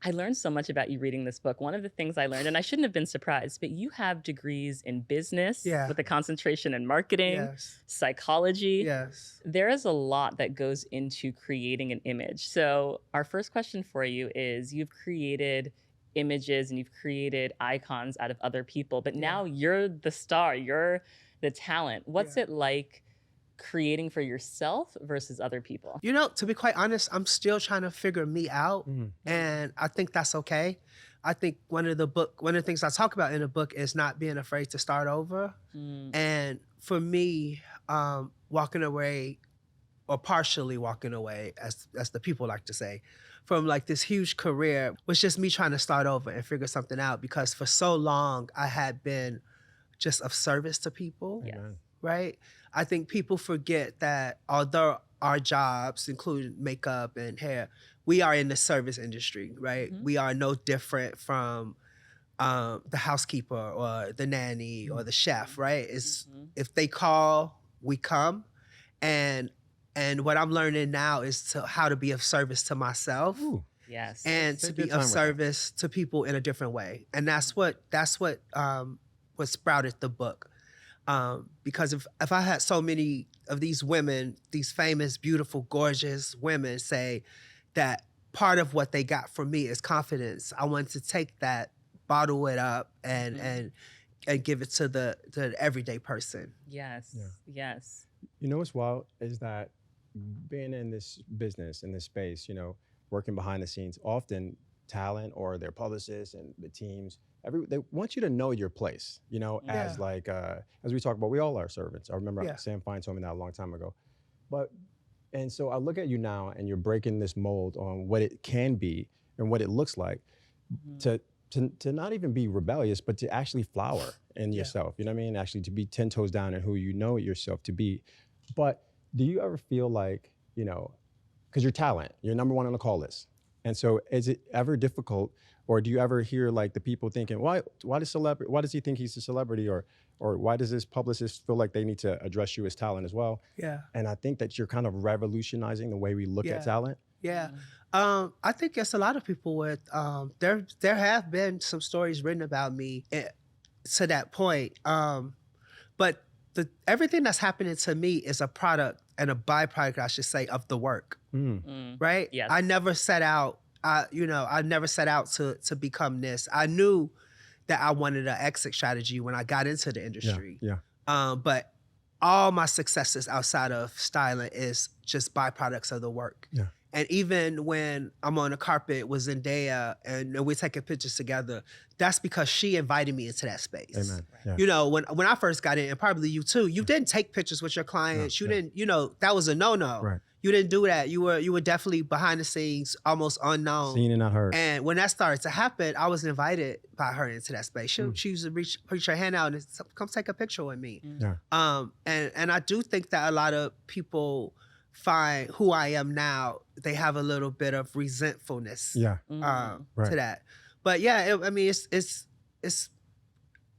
I learned so much about you reading this book. One of the things I learned, and I shouldn't have been surprised, but you have degrees in business Yeah. with a concentration in marketing, Yes. psychology. Yes. There is a lot that goes into creating an image. So, our first question for you is you've created images and you've created icons out of other people, but Yeah. now you're the star, you're the talent. What's Yeah. it like creating for yourself versus other people? You know, to be quite honest, I'm still trying to figure me out, Mhm. and I think that's okay. I think one of the things I talk about in the book is not being afraid to start over. Mm, And for me, walking away or partially walking away, as the people like to say, from like this huge career was just me trying to start over and figure something out because for so long I had been just of service to people. yes. Amen. Right? I think people forget that although our jobs include makeup and hair, we are in the service industry, right? Mhm. We are no different from the housekeeper or the nanny or the chef, right? It's Mhm. if they call, we come, and what I'm learning now is how to be of service to myself Ooh, Yes. and to take your be time of with that. service to people in a different way. And that's what sprouted the book. Because if I had so many of these women, these famous, beautiful, gorgeous women say that part of what they got from me is confidence, I wanted to take that, bottle it up, and Mhm. and give it to the everyday person. Yes. Yeah. Yes. You know what's wild is that being in this business, in this space, working behind the scenes, often talent or their publicists and the teams, they want you to know your place, Yeah. as like, as we talk about, we all are servants. I remember Yeah. Sam Fine told me that a long time ago. But, and so I look at you now and you're breaking this mold on what it can be and what it looks like Mhm. to not even be rebellious, but to actually flower in Yeah. yourself. You know what I mean? Actually to be 10 toes down in who you know yourself to be. But do you ever feel like, because you're talent, you're number one on the call list. And so is it ever difficult, or do you ever hear like the people thinking, why does he think he's a celebrity? Or why does this publicist feel like they need to address you as talent as well? Yeah. And I think that you're kind of revolutionizing the way we look Yeah. at talent. Yeah. Mhm. I think it's a lot of people with there have been some stories written about me to that point. But everything that's happening to me is a product and a byproduct, I should say, of the work. Mm. Mm. Right? Yes. I never set out, I never set out to become this. I knew that I wanted an exit strategy when I got into the industry. Yeah. But all my successes outside of styling is just byproducts of the work. Yeah. And even when I'm on the carpet with Zendaya and we're taking pictures together, that's because she invited me into that space. Amen. Yeah. You know, when I first got in, and probably you too, you didn't take pictures with your clients. No, You didn't, that was a no-no. Right. You didn't do that. You were definitely behind the scenes, almost unknown. Seen and not heard. And when that started to happen, I was invited by her into that space. She used to reach her hand out and come take a picture with me. Mm. Yeah. And I do think that a lot of people find who I am now, they have a little bit of resentfulness Yeah. Mhm. Right. to that. But yeah, I mean,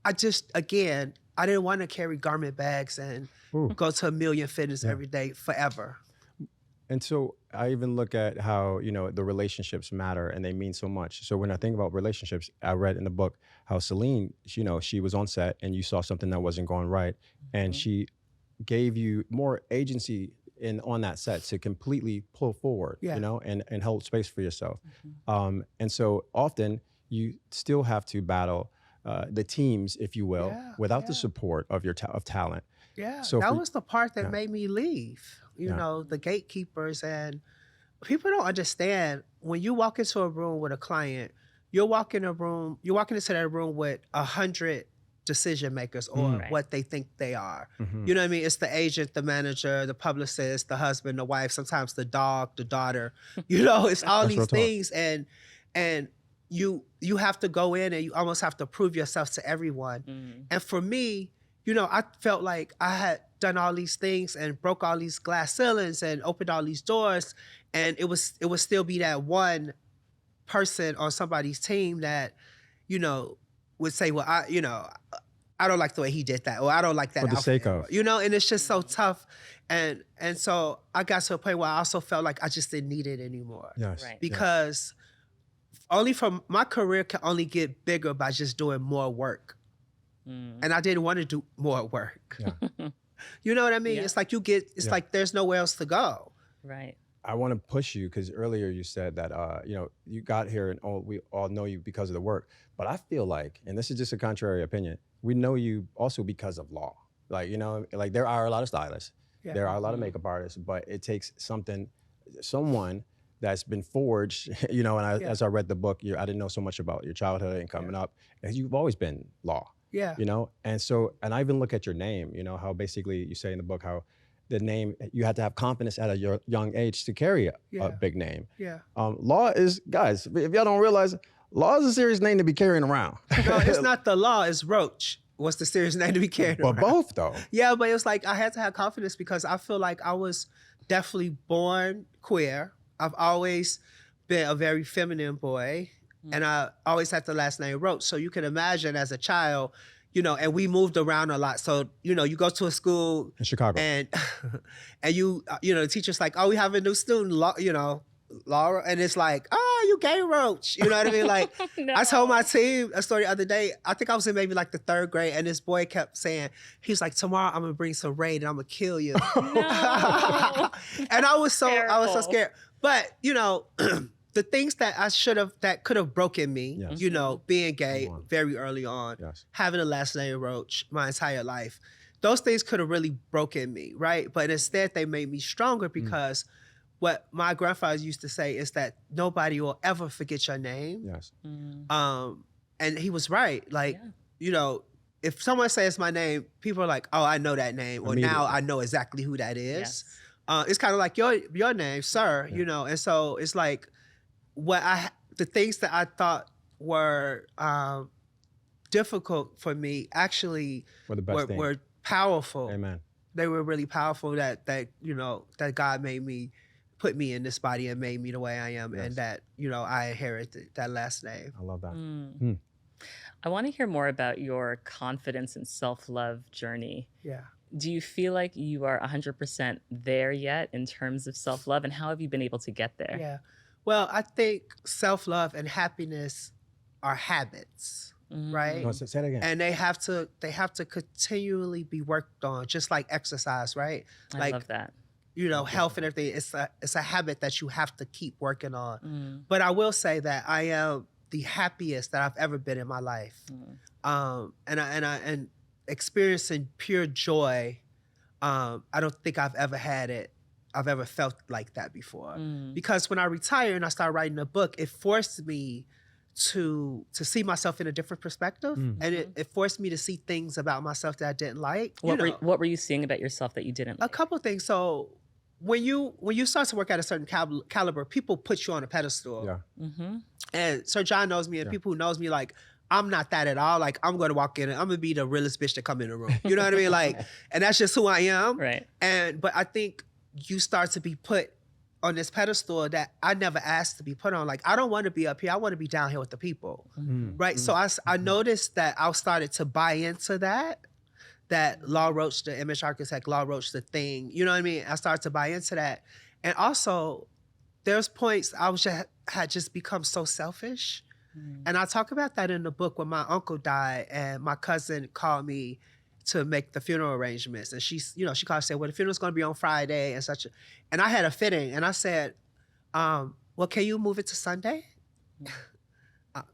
I just, again, I didn't want to carry garment bags and Ooh. go to a million fitness Yeah. every day forever. And so I even look at how, the relationships matter and they mean so much. So when I think about relationships, I read in the book how Celine, she was on set and you saw something that wasn't going right. And Mhm. she gave you more agency on that set to completely pull forward, Yeah. and hold space for yourself. Mhm. And so often you still have to battle the teams, if you will, Yeah, without the yeah. support of of talent. Yeah, So that for- was the part that yeah. made me leave. Yeah. The gatekeepers, and people don't understand when you walk into a room with a client, you're walking into that room with 100 decision makers or Right. what they think they are. Mhm. You know what I mean? It's the agent, the manager, the publicist, the husband, the wife, sometimes the dog, the daughter. It's all That's these real talk. things, and you have to go in and you almost have to prove yourself to everyone. Mm. And for me, I felt like I had done all these things and broke all these glass ceilings and opened all these doors, and it would still be that one person on somebody's team that, would say, well, I don't like the way he did that, or I don't like that For the outfit, sake of. and it's just so tough. And so I got to a point where I also felt like I just didn't need it anymore. Yes. Right. Because my career can only get bigger by just doing more work. And I didn't want to do more work. Yeah. You know what I mean? Yeah. It's like Yeah. like there's nowhere else to go. Right. I want to push you because earlier you said that you got here and we all know you because of the work. But I feel like, and this is just a contrary opinion, we know you also because of law. Like, like there are a lot of stylists, Yeah. there are a lot of makeup artists, but it takes someone that's been forged, as I read the book, I didn't know so much about your childhood and coming up, and you've always been law. Yeah. And I even look at your name, how basically you say in the book how the name, you had to have confidence at a young age to carry a big name. Yeah. Law is, guys, if y'all don't realize, law is a serious name to be carrying around. No, it's not the law, it's Roach. What's the serious name to be carrying around? But both though. Yeah, but it was like I had to have confidence because I feel like I was definitely born queer. I've always been a very feminine boy, and I always had the last name Roach. So you can imagine as a child, and we moved around a lot. So, you go to a school In Chicago. and the teacher's like, oh, we have a new student, Laura. And it's like, oh, you gay Roach. You know what I mean? Like, No. I told my team a story the other day. I think I was in maybe like the 3rd grade. And this boy kept saying, he's like, tomorrow I'm going to bring some raid and I'm going to kill you. No. And I was so Terrible. scared. But, the things that could have broken me, Yes. Being gay Come on. very early on, Yes. having a last name Roach my entire life, those things could have really broken me, right? But instead they made me stronger because what my grandfather used to say is that nobody will ever forget your name. Yes. And he was right. Like, if someone says my name, people are like, oh, I know that name. Or now Immediately. I know exactly who that is. Yes. It's kind of like your name, sir, and so it's like the things that I thought were difficult for me actually We're the best thing. were powerful. Amen. They were really powerful that God put me in this body and made me the way I am, Yes. and that I inherited that last name. I love that. I want to hear more about your confidence and self-love journey. Yeah. Do you feel like you are 100% there yet in terms of self-love, and how have you been able to get there? Yeah. Well, I think self-love and happiness are habits, right? No, say it again. And they have to continually be worked on, just like exercise, right? I love that. Health and everything. It's a habit that you have to keep working on. But I will say that I am the happiest that I've ever been in my life. And experiencing pure joy. I don't think I've ever felt like that before. Because when I retired and I started writing a book, it forced me to see myself in a different perspective. And it forced me to see things about myself that I didn't like. What were you seeing about yourself that you didn't A like? couple of things. So when you start to work at a certain caliber, people put you on a pedestal. Yeah. And Sir John knows me, and people who knows me, like, I'm not that at all. Like, I'm going to walk in and I'm going to be the realest bitch to come in the room. You know what I mean? Like, and that's just who I am. Right. But I think you start to be put on this pedestal that I never asked to be put on. Like, I don't want to be up here. I want to be down here with the people. Right. So I noticed that I started to buy into that Law Roach, the image architect, Law Roach, the thing, you know what I mean? I started to buy into that. And also there's points I had just become so selfish. And I talk about that in the book when my uncle died and my cousin called me to make the funeral arrangements. And she called and said, well, the funeral's going to be on Friday and such. And I had a fitting and I said, well, can you move it to Sunday?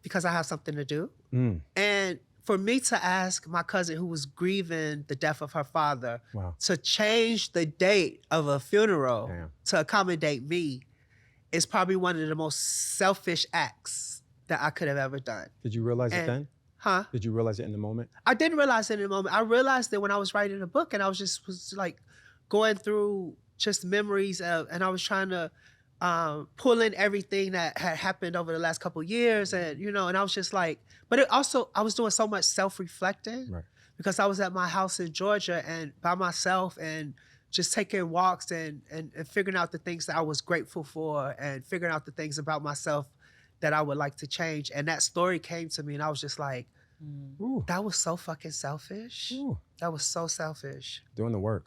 Because I have something to do. And for me to ask my cousin who was grieving the death of her father to change the date of a funeral to accommodate me is probably one of the most selfish acts that I could have ever done. Did you realize it then? Huh? Did you realize it in the moment? I didn't realize it in the moment. I realized it when I was writing a book and I was like going through just memories and I was trying to pull in everything that had happened over the last couple of years and, and I was just like, but it also, I was doing so much self-reflecting because I was at my house in Georgia and by myself and just taking walks and figuring out the things that I was grateful for and figuring out the things about myself that I would like to change. And that story came to me and I was just like, that was so fucking selfish. That was so selfish. Doing the work.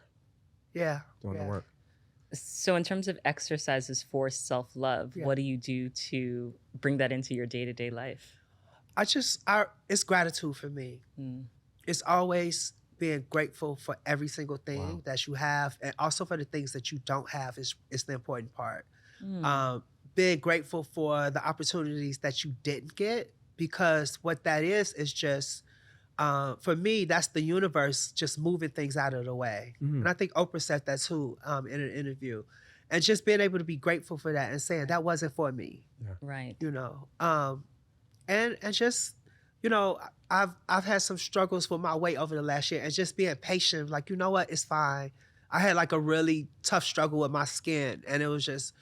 Yeah. Doing the work. So, in terms of exercises for self love, Yeah. what do you do to bring that into your day to day life? It's gratitude for me. Mm. It's always being grateful for every single thing Wow. that you have, and also for the things that you don't have is the important part. Mm. Um, Being grateful for the opportunities that you didn't get, because what that is just for me, that's the universe just moving things out of the way. Mhm. And I think Oprah said that too in an interview. And just being able to be grateful for that and saying that wasn't for me, Right. you know. And just, you know, I've had some struggles with my weight over the last year, and just being patient, like, you know what, it's fine. I had like a really tough struggle with my skin, and it was just,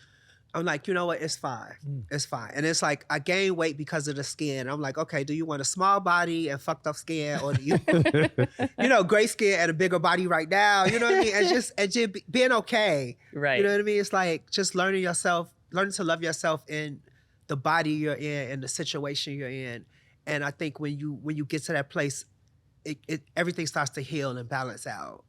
I'm like, you know what, it's fine. Mm. It's fine. And it's like I gained weight because of the skin. I'm like, okay, do you want a small body and fucked up skin, or do you you know, gray skin and a bigger body right now? You know what I mean? And just being okay. Right. You know what I mean? It's like just learning to love yourself in the body you're in and the situation you're in. And I think when you get to that place, it everything starts to heal and balance out.